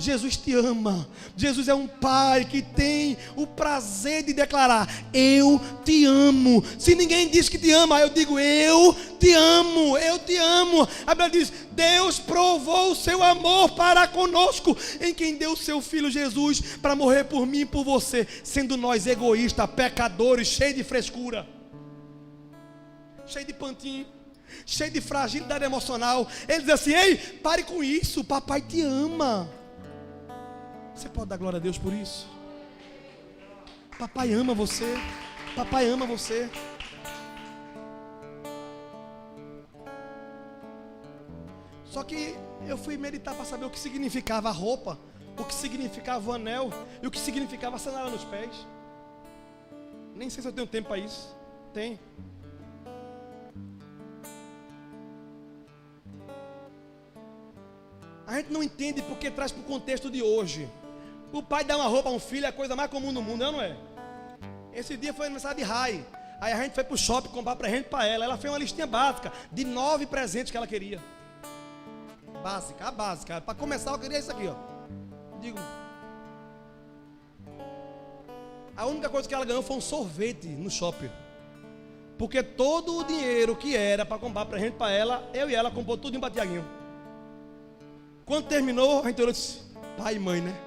Jesus te ama. Jesus é um pai que tem o prazer de declarar, eu te amo. Se ninguém diz que te ama, eu digo, eu te amo, eu te amo. A Bíblia diz, Deus provou o seu amor para conosco, em quem deu o seu filho Jesus para morrer por mim e por você, sendo nós egoístas, pecadores, cheios de frescura, cheio de pantinho, cheio de fragilidade emocional. Ele diz assim, ei, pare com isso, papai te ama. Você pode dar glória a Deus por isso? Papai ama você. Papai ama você. Só que eu fui meditar para saber o que significava a roupa, o que significava o anel e o que significava a sandália nos pés. Nem sei se eu tenho tempo para isso. Tem. A gente não entende porque traz para o contexto de hoje. O pai dá uma roupa a um filho é a coisa mais comum do mundo, não é? Esse dia foi aniversário de Rai. Aí a gente foi para o shopping comprar presente para ela. Ela fez uma listinha básica de 9 presentes que ela queria. Básica, a básica. Para começar eu queria isso aqui, ó. Digo, a única coisa que ela ganhou foi um sorvete no shopping. Porque todo o dinheiro que era para comprar presente para ela, eu e ela comprou tudo para Tiaguinho. Quando terminou, a gente olhou e disse, pai e mãe, né?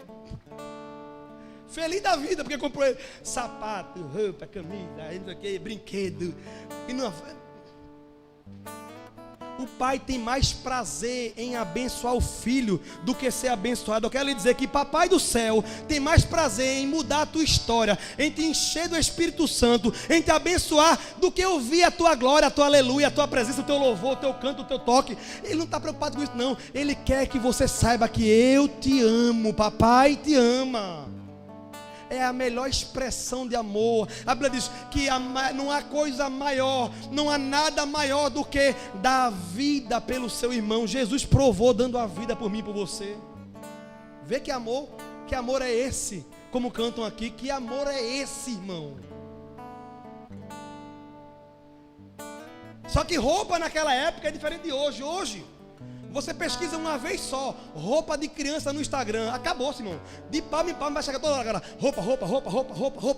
Feliz da vida, porque comprou sapato, roupa, camisa, não sei o que, brinquedo. E não... O pai tem mais prazer em abençoar o filho do que ser abençoado. Eu quero lhe dizer que papai do céu tem mais prazer em mudar a tua história, em te encher do Espírito Santo, em te abençoar, do que ouvir a tua glória, a tua aleluia, a tua presença, o teu louvor, o teu canto, o teu toque. Ele não está preocupado com isso não. Ele quer que você saiba que eu te amo, papai te ama. É a melhor expressão de amor. A Bíblia diz que não há coisa maior, não há nada maior do que dar a vida pelo seu irmão. Jesus provou dando a vida por mim e por você. Vê que amor é esse? Como cantam aqui, que amor é esse, irmão? Só que roupa naquela época é diferente de hoje. Hoje, Você pesquisa uma vez só, roupa de criança no Instagram, acabou-se, irmão. De palma em palma vai chegar toda hora, cara. Roupa.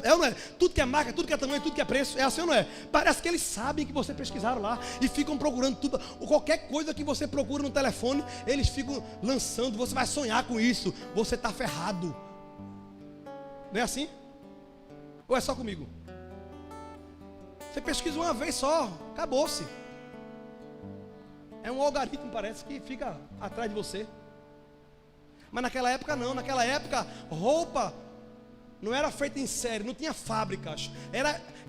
É ou não é? Tudo que é marca, tudo que é tamanho, tudo que é preço, é assim ou não é? Parece que eles sabem que você pesquisaram lá e ficam procurando tudo. Qualquer coisa que você procura no telefone, eles ficam lançando. Você vai sonhar com isso, você está ferrado. Não é assim? Ou é só comigo? Você pesquisa uma vez só, acabou-se. É um algoritmo, parece, que fica atrás de você. Mas naquela época não. Naquela época, roupa não era feita em série, não tinha fábricas.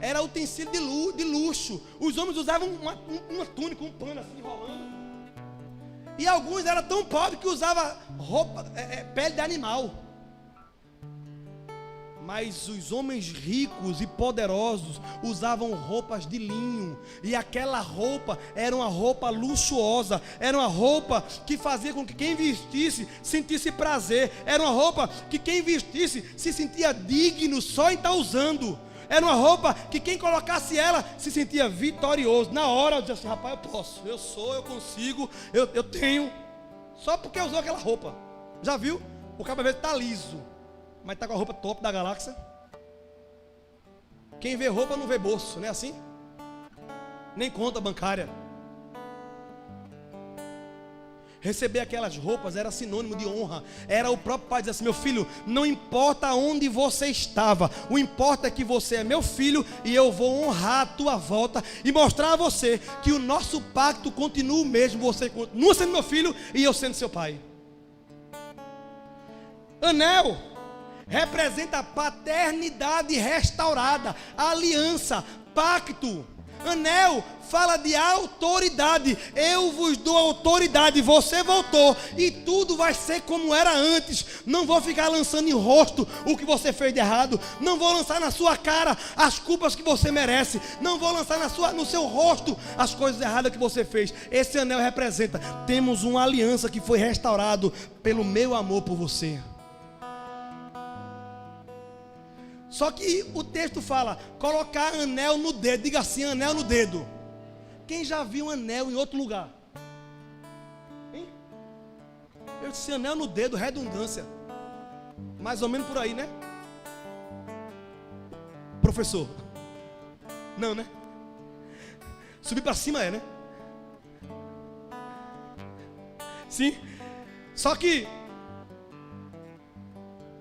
Era utensílio de luxo. Os homens usavam uma túnica, um pano assim, enrolando. E alguns eram tão pobres que usavam roupa, pele de animal. Mas os homens ricos e poderosos usavam roupas de linho. E aquela roupa era uma roupa luxuosa. Era uma roupa que fazia com que quem vestisse sentisse prazer. Era uma roupa que quem vestisse se sentia digno só em estar usando. Era uma roupa que quem colocasse ela se sentia vitorioso. Na hora eu dizia assim, rapaz, eu posso, eu consigo, eu tenho. Só porque usou aquela roupa. Já viu? O cara às vezes está liso, mas está com a roupa top da galáxia. Quem vê roupa não vê bolso, não é assim? Nem conta bancária. Receber aquelas roupas era sinônimo de honra. Era o próprio pai dizer assim, meu filho, não importa onde você estava, o importa é que você é meu filho e eu vou honrar a tua volta e mostrar a você que o nosso pacto continua o mesmo. Você continua sendo meu filho e eu sendo seu pai. Anel representa a paternidade restaurada, aliança, pacto. Anel fala de autoridade. Eu vos dou autoridade. Você voltou e tudo vai ser como era antes. Não vou ficar lançando em rosto o que você fez de errado. Não vou lançar na sua cara as culpas que você merece. Não vou lançar no seu rosto as coisas erradas que você fez. Esse anel representa, temos uma aliança que foi restaurado pelo meu amor por você. Só que o texto fala, colocar anel no dedo. Diga assim, anel no dedo. Quem já viu anel em outro lugar? Hein? Eu disse anel no dedo, redundância. Mais ou menos por aí, né? Professor. Não, né? Subir para cima né? Sim. Só que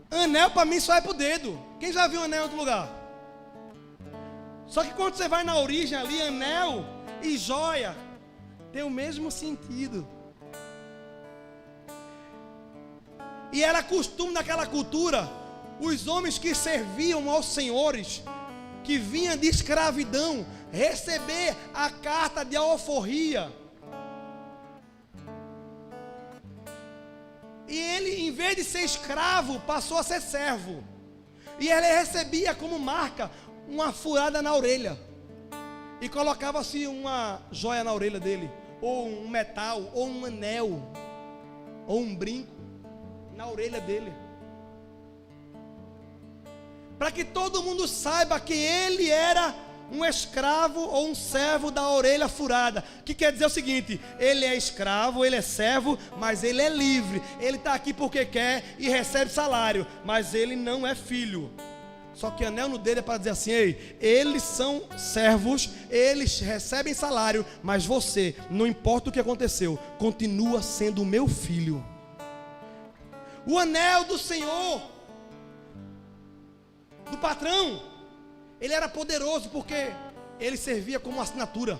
anel para mim só é pro dedo. Quem já viu anel em outro lugar? Só que quando você vai na origem ali, anel e joia tem o mesmo sentido. E era costume naquela cultura, os homens que serviam aos senhores, que vinham de escravidão, receber a carta de alforria. E ele, em vez de ser escravo, passou a ser servo. E ele recebia como marca uma furada na orelha. E colocava-se uma joia na orelha dele, ou um metal, ou um anel, ou um brinco na orelha dele. Para que todo mundo saiba que ele era um escravo ou um servo da orelha furada. Que quer dizer o seguinte, ele é escravo, ele é servo, mas ele é livre. Ele está aqui porque quer e recebe salário, mas ele não é filho. Só que anel no dedo é para dizer assim, ei, eles são servos, eles recebem salário, mas você, não importa o que aconteceu, continua sendo o meu filho. O anel do Senhor, do patrão, ele era poderoso porque ele servia como assinatura.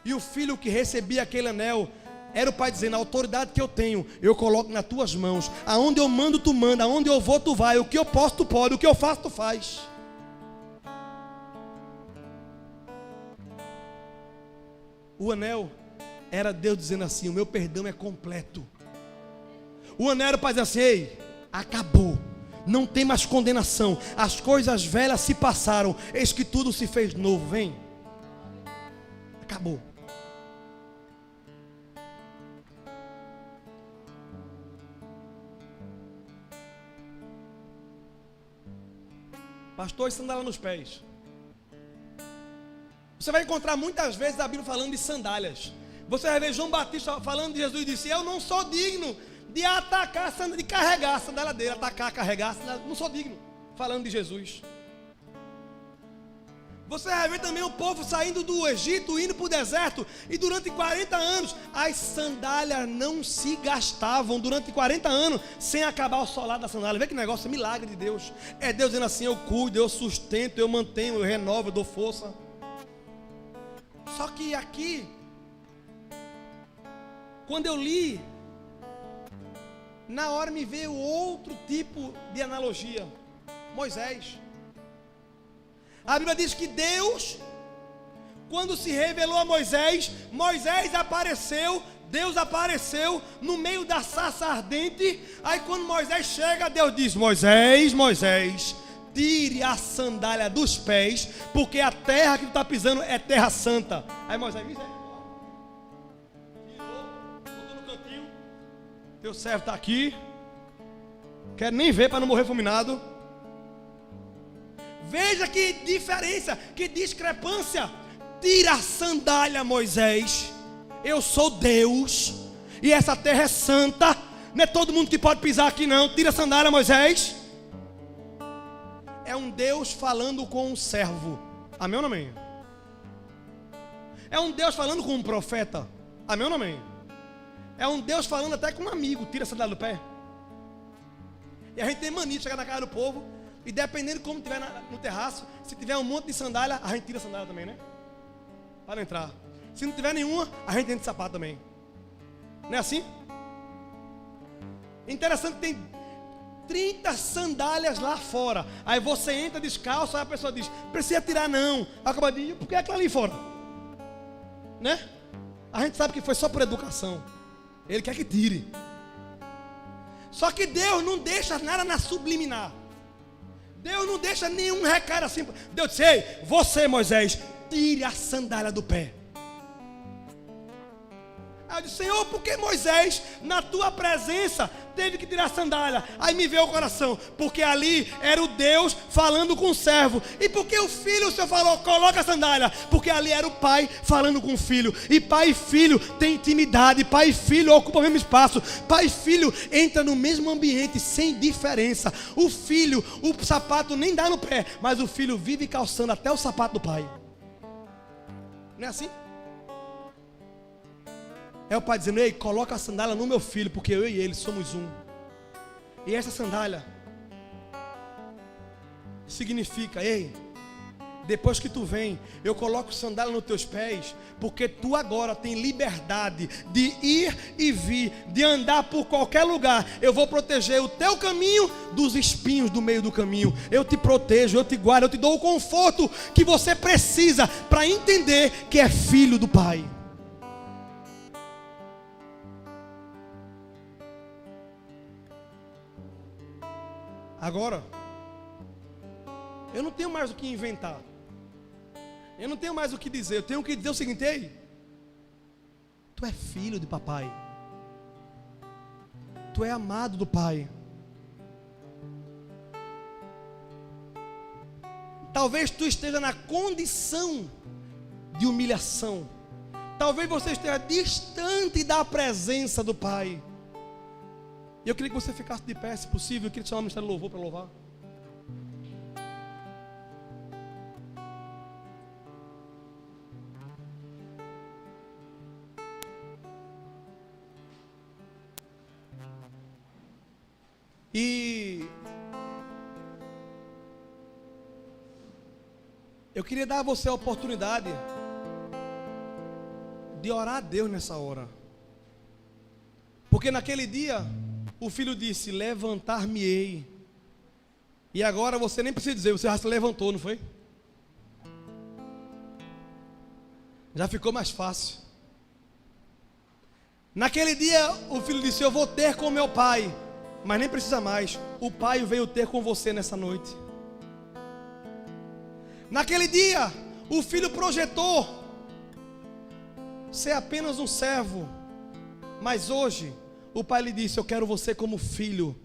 E o filho que recebia aquele anel era o pai dizendo, a autoridade que eu tenho, eu coloco nas tuas mãos. Aonde eu mando, tu manda. Aonde eu vou, tu vai. O que eu posso, tu pode. O que eu faço, tu faz. O anel era Deus dizendo assim, o meu perdão é completo. O anel era para dizer assim, ei, acabou. Não tem mais condenação. As coisas velhas se passaram. Eis que tudo se fez novo. Vem. Acabou. Pastor, sandália nos pés. Você vai encontrar muitas vezes a Bíblia falando de sandálias. Você vai ver João Batista falando de Jesus e disse: eu não sou digno de atacar, de carregar a sandália dele, carregar a sandália, não sou digno, falando de Jesus. Você vai ver também o povo saindo do Egito, indo para o deserto, e durante 40 anos, as sandálias não se gastavam, durante 40 anos, sem acabar o solado da sandália. Vê que negócio, é milagre de Deus. É Deus dizendo assim: eu cuido, eu sustento, eu mantenho, eu renovo, eu dou força. Só que aqui, quando eu li, na hora me veio outro tipo de analogia. Moisés. A Bíblia diz que Deus, quando se revelou a Moisés, Moisés apareceu, Deus apareceu no meio da sarça ardente. Aí quando Moisés chega, Deus diz: Moisés, Moisés, tire a sandália dos pés, porque a terra que tu está pisando é terra santa. Aí Moisés, misericórdia, tirou, botou no cantinho. Teu servo está aqui, quero nem ver para não morrer fulminado. Veja que diferença, que discrepância. Tira a sandália, Moisés. Eu sou Deus, e essa terra é santa. Não é todo mundo que pode pisar aqui não. Tira a sandália, Moisés. É um Deus falando com um servo. Amém ou não amém? É um Deus falando com um profeta. Amém ou não amém? É um Deus falando até com um amigo. Tira a sandália do pé. E a gente tem mania de chegar na casa do povo, e dependendo de como estiver no terraço, se tiver um monte de sandália, a gente tira a sandália também, né? Para não entrar. Se não tiver nenhuma, a gente entra de sapato também. Não é assim? Interessante que tem 30 sandálias lá fora. Aí você entra descalço, aí a pessoa diz: precisa tirar não. Acaba de ir, por que é aquela ali fora? Né? A gente sabe que foi só por educação. Ele quer que tire. Só que Deus não deixa nada na subliminar. Deus não deixa nenhum recado assim. Deus disse: ei, você, Moisés, tire a sandália do pé. Aí eu disse: Senhor, por que Moisés, na tua presença, teve que tirar a sandália? Aí me veio o coração: porque ali era o Deus falando com o servo. E por que o filho, o Senhor falou, coloca a sandália? Porque ali era o pai falando com o filho. E pai e filho têm intimidade. Pai e filho ocupam o mesmo espaço. Pai e filho entram no mesmo ambiente, sem diferença. O filho, o sapato nem dá no pé, mas o filho vive calçando até o sapato do pai. Não é assim? É o pai dizendo: ei, coloca a sandália no meu filho, porque eu e ele somos um. E essa sandália significa: ei, depois que tu vem, eu coloco sandália nos teus pés, porque tu agora tem liberdade de ir e vir, de andar por qualquer lugar. Eu vou proteger o teu caminho dos espinhos do meio do caminho. Eu te protejo, eu te guardo, eu te dou o conforto que você precisa para entender que é filho do Pai. Agora, eu não tenho mais o que inventar. Eu não tenho mais o que dizer. Eu tenho que dizer o seguinte: ei, tu é filho de papai. Tu é amado do Pai. Talvez tu esteja na condição de humilhação. Talvez você esteja distante da presença do Pai. E eu queria que você ficasse de pé, se possível. Eu queria te chamar o Ministério do Louvor para louvar. E eu queria dar a você a oportunidade de orar a Deus nessa hora. Porque naquele dia o filho disse: levantar-me-ei. E agora você nem precisa dizer, você já se levantou, não foi? Já ficou mais fácil. Naquele dia o filho disse: eu vou ter com meu pai. Mas nem precisa mais. O pai veio ter com você nessa noite. Naquele dia o filho projetou ser apenas um servo. Mas hoje o pai lhe disse: eu quero você como filho.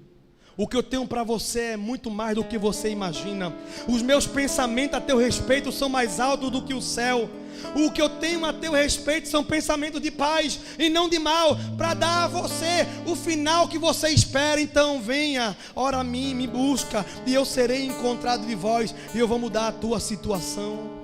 O que eu tenho para você é muito mais do que você imagina. Os meus pensamentos a teu respeito são mais altos do que o céu. O que eu tenho a teu respeito são pensamentos de paz e não de mal, para dar a você o final que você espera. Então venha, ora a mim, me busca, e eu serei encontrado de vós, e eu vou mudar a tua situação.